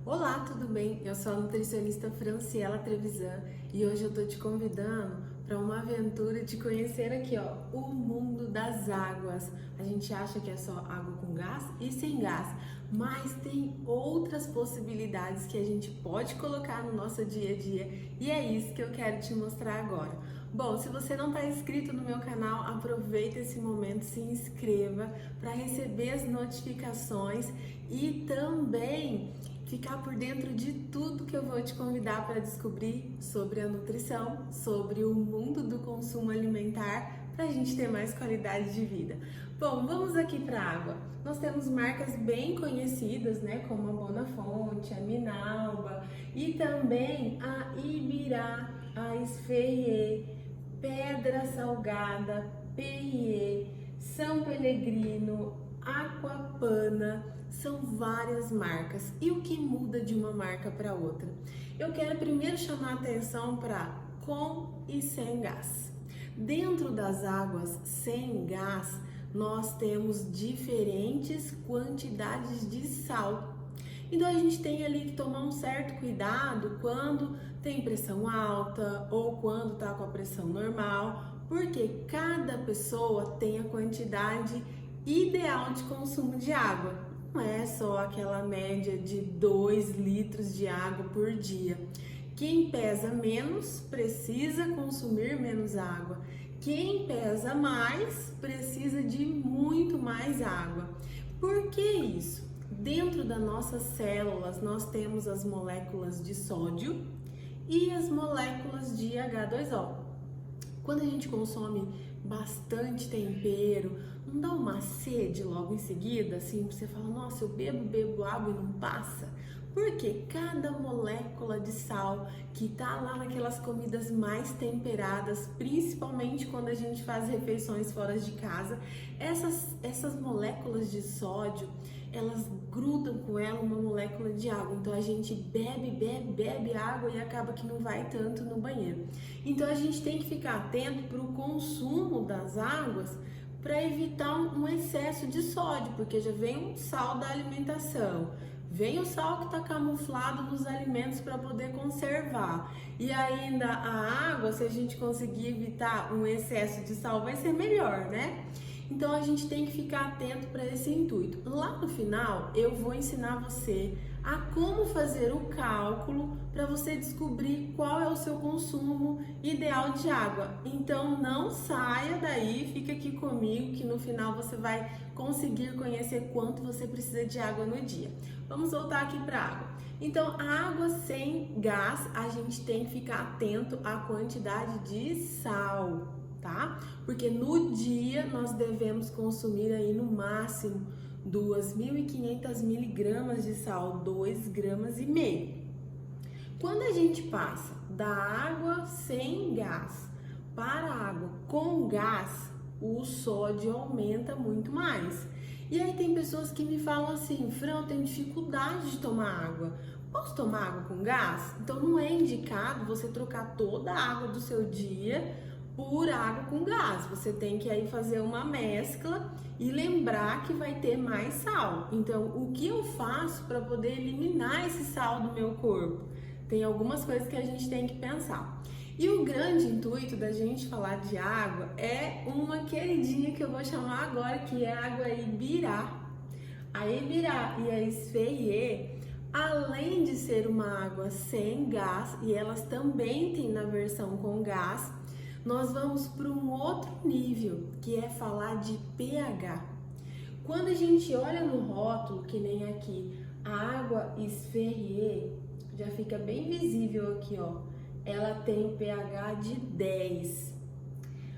Olá, tudo bem? Eu sou a nutricionista Franciela Trevisan e hoje eu tô te convidando para uma aventura de conhecer aqui, ó, o mundo das águas. A gente acha que é só água com gás e sem gás, mas tem outras possibilidades que a gente pode colocar no nosso dia a dia e é isso que eu quero te mostrar agora. Bom, se você não está inscrito no meu canal, aproveita esse momento, se inscreva para receber as notificações e também ficar por dentro de tudo que eu vou te convidar para descobrir sobre a nutrição, sobre o mundo do consumo alimentar, para a gente ter mais qualidade de vida. Bom, vamos aqui para a água. Nós temos marcas bem conhecidas, né, como a Bonafonte, a Minalba e também a Ibirá, a Esferrier, Pedra Salgada, Perrier, São Pellegrino, Aquapana. São várias marcas. E o que muda de uma marca para outra? Eu quero primeiro chamar a atenção para com e sem gás. Dentro das águas sem gás, nós temos diferentes quantidades de sal. Então a gente tem ali que tomar um certo cuidado quando tem pressão alta ou quando está com a pressão normal, porque cada pessoa tem a quantidade ideal de consumo de água. Não é só aquela média de 2 litros de água por dia. Quem pesa menos precisa consumir menos água. Quem pesa mais precisa de muito mais água. Por que isso? Dentro das nossas células nós temos as moléculas de sódio e as moléculas de H2O. Quando a gente consome bastante tempero, não dá uma sede logo em seguida, assim, você fala, nossa, eu bebo água e não passa? Porque cada molécula de sal que tá lá naquelas comidas mais temperadas, principalmente quando a gente faz refeições fora de casa, essas moléculas de sódio, elas grudam com ela uma molécula de água. Então a gente bebe água e acaba que não vai tanto no banheiro. Então a gente tem que ficar atento para o consumo das águas para evitar um excesso de sódio, porque já vem o sal da alimentação, vem o sal que está camuflado nos alimentos para poder conservar. E ainda a água, se a gente conseguir evitar um excesso de sal, vai ser melhor, né? Então a gente tem que ficar atento para esse intuito. Lá no final eu vou ensinar você a como fazer o cálculo para você descobrir qual é o seu consumo ideal de água. Então não saia daí, fica aqui comigo que no final você vai conseguir conhecer quanto você precisa de água no dia. Vamos voltar aqui para a água. Então a água sem gás, a gente tem que ficar atento à quantidade de sal. Tá? Porque no dia nós devemos consumir aí no máximo 2.500 miligramas de sal, 2,5 gramas. Quando a gente passa da água sem gás para a água com gás, o sódio aumenta muito mais. E aí tem pessoas que me falam assim, Fran, eu tenho dificuldade de tomar água. Posso tomar água com gás? Então não é indicado você trocar toda a água do seu dia por água com gás. Você tem que aí fazer uma mescla e lembrar que vai ter mais sal. Então, o que eu faço para poder eliminar esse sal do meu corpo? Tem algumas coisas que a gente tem que pensar. E o grande intuito da gente falar de água é uma queridinha que eu vou chamar agora, que é a água Ibirá. A Ibirá e a Esferrier, além de ser uma água sem gás, e elas também têm na versão com gás, nós vamos para um outro nível, que é falar de pH. Quando a gente olha no rótulo, que nem aqui, a água Esferrier, já fica bem visível aqui, ó. Ela tem o pH de 10.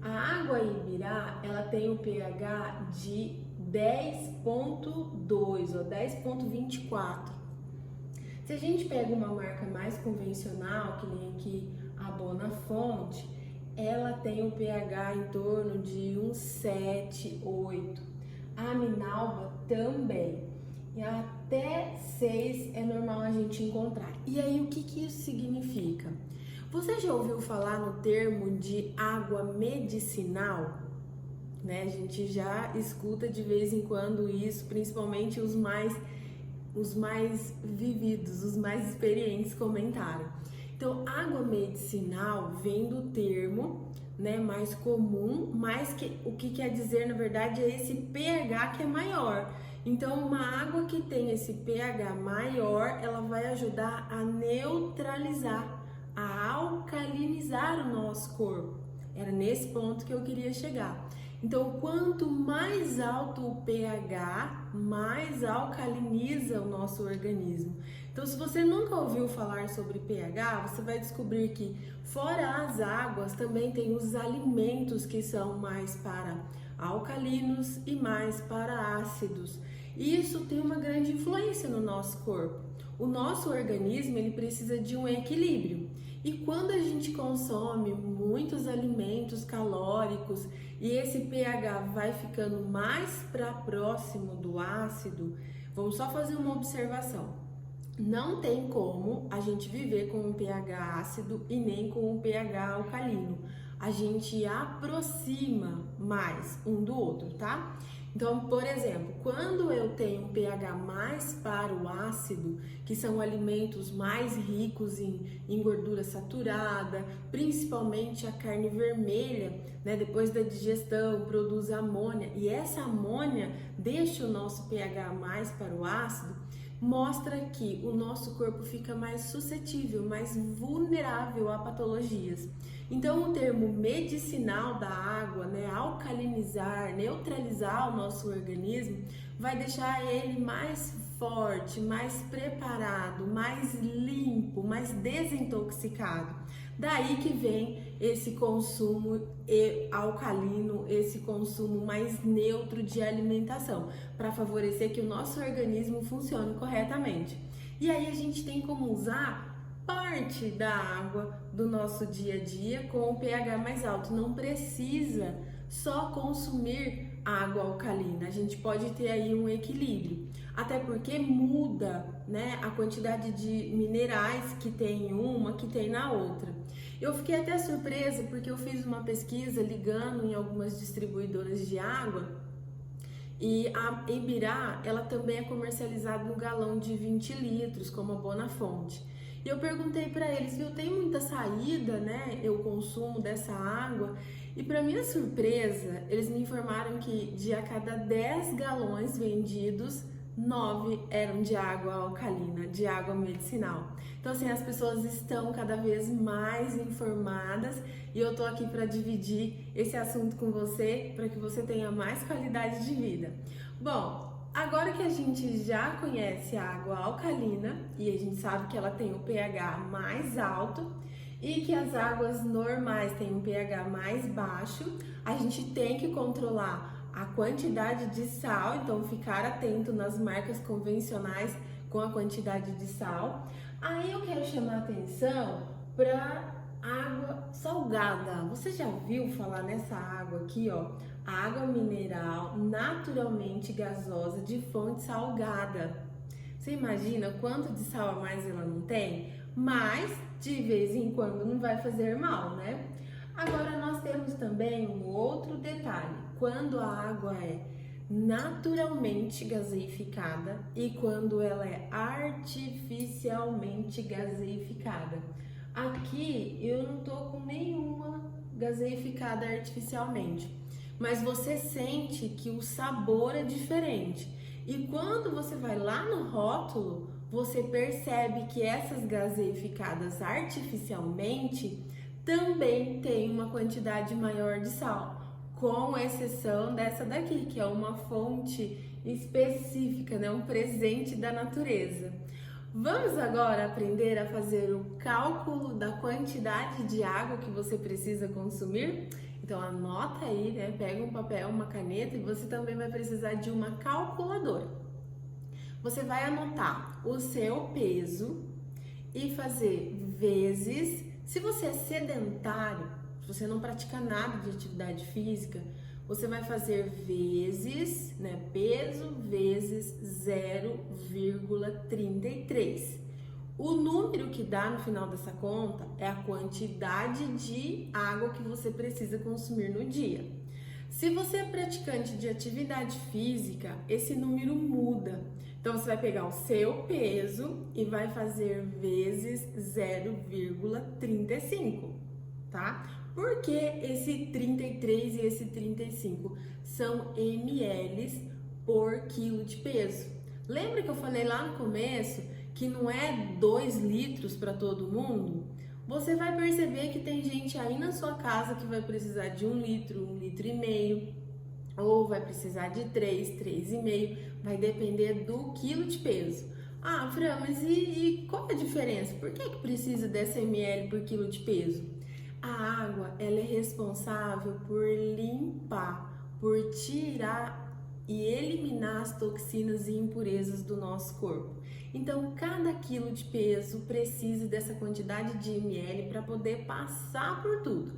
A água Ibirá, ela tem o pH de 10,2, ó, 10,24. Se a gente pega uma marca mais convencional, que nem aqui a Bonafonte, ela tem um pH em torno de uns 7, 8. A Minalba também. E até 6 é normal a gente encontrar. E aí, o que isso significa? Você já ouviu falar no termo de água medicinal? Né? A gente já escuta de vez em quando isso, principalmente os mais os mais vividos, os mais experientes comentaram. Então, água medicinal vem do termo, né, mais comum, mas o que quer dizer, na verdade, é esse pH que é maior. Então, uma água que tem esse pH maior, ela vai ajudar a neutralizar, a alcalinizar o nosso corpo. Era nesse ponto que eu queria chegar. Então, quanto mais alto o pH, mais alcaliniza o nosso organismo. Então, se você nunca ouviu falar sobre pH, você vai descobrir que fora as águas, também tem os alimentos que são mais para alcalinos e mais para ácidos. E isso tem uma grande influência no nosso corpo. O nosso organismo, ele precisa de um equilíbrio. E quando a gente consome muitos alimentos calóricos e esse pH vai ficando mais para próximo do ácido, vamos só fazer uma observação. Não tem como a gente viver com um pH ácido e nem com um pH alcalino. A gente aproxima mais um do outro, tá? Então, por exemplo, quando eu tenho um pH mais para o ácido, que são alimentos mais ricos em gordura saturada, principalmente a carne vermelha, né, depois da digestão produz amônia, e essa amônia deixa o nosso pH mais para o ácido, mostra que o nosso corpo fica mais suscetível, mais vulnerável a patologias. Então, o termo medicinal da água, né, alcalinizar, neutralizar o nosso organismo, vai deixar ele mais forte, mais preparado, mais limpo, mais desintoxicado. Daí que vem esse consumo alcalino, esse consumo mais neutro de alimentação, para favorecer que o nosso organismo funcione corretamente. E aí a gente tem como usar parte da água do nosso dia a dia com o pH mais alto. Não precisa só consumir água alcalina, a gente pode ter aí um equilíbrio, até porque muda, né, a quantidade de minerais que tem em uma, que tem na outra. Eu fiquei até surpresa porque eu fiz uma pesquisa ligando em algumas distribuidoras de água e a Ibirá, ela também é comercializada no galão de 20 litros, como a Bonafonte. E eu perguntei para eles, viu, tem muita saída, né, eu consumo dessa água? E para minha surpresa, eles me informaram que de a cada 10 galões vendidos, 9 eram de água alcalina, de água medicinal. Então, assim, as pessoas estão cada vez mais informadas e eu tô aqui para dividir esse assunto com você, para que você tenha mais qualidade de vida. Bom, agora que a gente já conhece a água alcalina e a gente sabe que ela tem o pH mais alto e que as águas normais têm um pH mais baixo, a gente tem que controlar a quantidade de sal, então ficar atento nas marcas convencionais com a quantidade de sal. Aí eu quero chamar a atenção para água salgada. Você já viu falar nessa água aqui, ó? Água mineral naturalmente gasosa de fonte salgada. Você imagina quanto de sal a mais ela não tem? Mas de vez em quando não vai fazer mal, né? Agora nós temos também um outro detalhe. Quando a água é naturalmente gaseificada e quando ela é artificialmente gaseificada. Aqui eu não tô com nenhuma gaseificada artificialmente, mas você sente que o sabor é diferente. E quando você vai lá no rótulo, você percebe que essas gaseificadas artificialmente também tem uma quantidade maior de sal, com exceção dessa daqui, que é uma fonte específica, né? Um presente da natureza. Vamos agora aprender a fazer o cálculo da quantidade de água que você precisa consumir? Então anota aí, né? Pega um papel, uma caneta e você também vai precisar de uma calculadora. Você vai anotar o seu peso e fazer vezes. Se você é sedentário, se você não pratica nada de atividade física, você vai fazer vezes, né, peso vezes 0,33. O número que dá no final dessa conta é a quantidade de água que você precisa consumir no dia. Se você é praticante de atividade física, esse número muda. Então você vai pegar o seu peso e vai fazer vezes 0,35, tá? Por que esse 33 e esse 35? São ml por quilo de peso. Lembra que eu falei lá no começo que não é 2 litros para todo mundo? Você vai perceber que tem gente aí na sua casa que vai precisar de 1 litro, 1,5 litro, ou vai precisar de 3, 3,5, vai depender do quilo de peso. Ah, Fran, mas e qual é a diferença? Por que precisa dessa ml por quilo de peso? A água, ela é responsável por limpar, por tirar e eliminar as toxinas e impurezas do nosso corpo. Então, cada quilo de peso precisa dessa quantidade de ml para poder passar por tudo.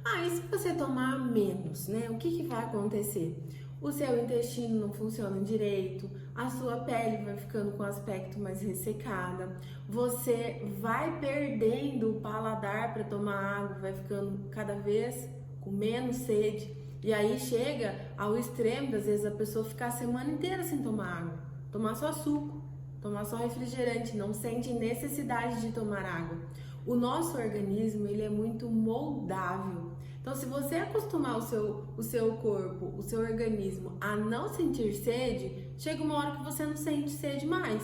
Ah, e se você tomar menos, né? O que vai acontecer? O seu intestino não funciona direito, a sua pele vai ficando com aspecto mais ressecada, você vai perdendo o paladar para tomar água, vai ficando cada vez com menos sede. E aí chega ao extremo, às vezes a pessoa ficar a semana inteira sem tomar água, tomar só suco, tomar só refrigerante, não sente necessidade de tomar água. O nosso organismo, ele é muito moldável. Então, se você acostumar o seu corpo, o seu organismo a não sentir sede, chega uma hora que você não sente sede mais.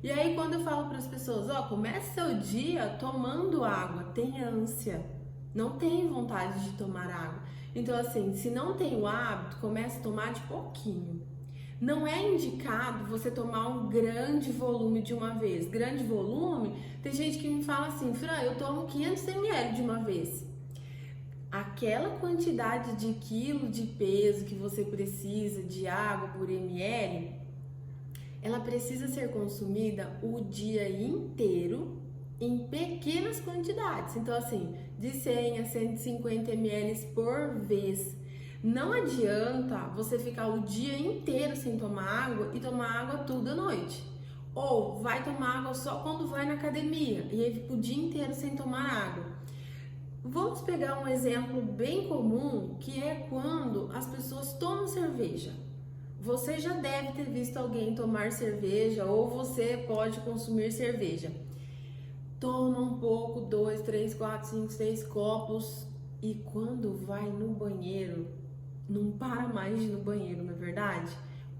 E aí, quando eu falo para as pessoas, comece seu dia tomando água, tem ânsia, não tem vontade de tomar água. Então, assim, se não tem o hábito, comece a tomar de pouquinho. Não é indicado você tomar um grande volume de uma vez. Grande volume, tem gente que me fala assim, Fran, eu tomo 500 ml de uma vez. Aquela quantidade de quilo de peso que você precisa de água por ml, ela precisa ser consumida o dia inteiro em pequenas quantidades. Então, assim, de 100 a 150 ml por vez. Não adianta você ficar o dia inteiro sem tomar água e tomar água toda noite. Ou vai tomar água só quando vai na academia e aí fica o dia inteiro sem tomar água. Vamos pegar um exemplo bem comum, que é quando as pessoas tomam cerveja. Você já deve ter visto alguém tomar cerveja ou você pode consumir cerveja. Toma um pouco, 2, 3, 4, 5, 6 copos e quando vai no banheiro, não para mais de ir no banheiro, não é verdade?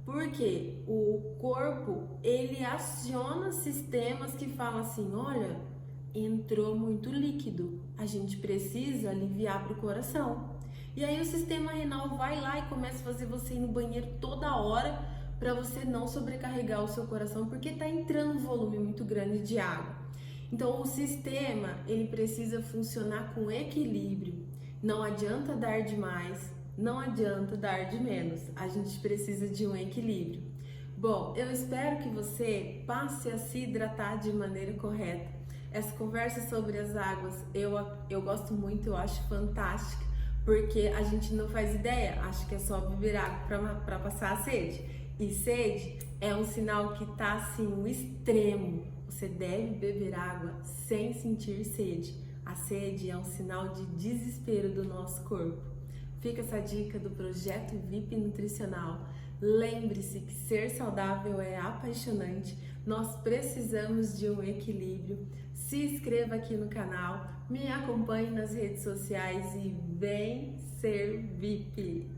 Porque o corpo, ele aciona sistemas que falam assim, olha, entrou muito líquido, a gente precisa aliviar para o coração. E aí o sistema renal vai lá e começa a fazer você ir no banheiro toda hora para você não sobrecarregar o seu coração, porque tá entrando um volume muito grande de água. Então o sistema, ele precisa funcionar com equilíbrio. Não adianta dar demais, não adianta dar de menos. A gente precisa de um equilíbrio. Bom, eu espero que você passe a se hidratar de maneira correta. Essa conversa sobre as águas eu gosto muito, eu acho fantástica, porque a gente não faz ideia, acha que é só beber água para passar a sede. E sede é um sinal que tá assim, o extremo. Você deve beber água sem sentir sede. A sede é um sinal de desespero do nosso corpo. Fica essa dica do Projeto VIP Nutricional. Lembre-se que ser saudável é apaixonante. Nós precisamos de um equilíbrio. Se inscreva aqui no canal, me acompanhe nas redes sociais e vem ser VIP!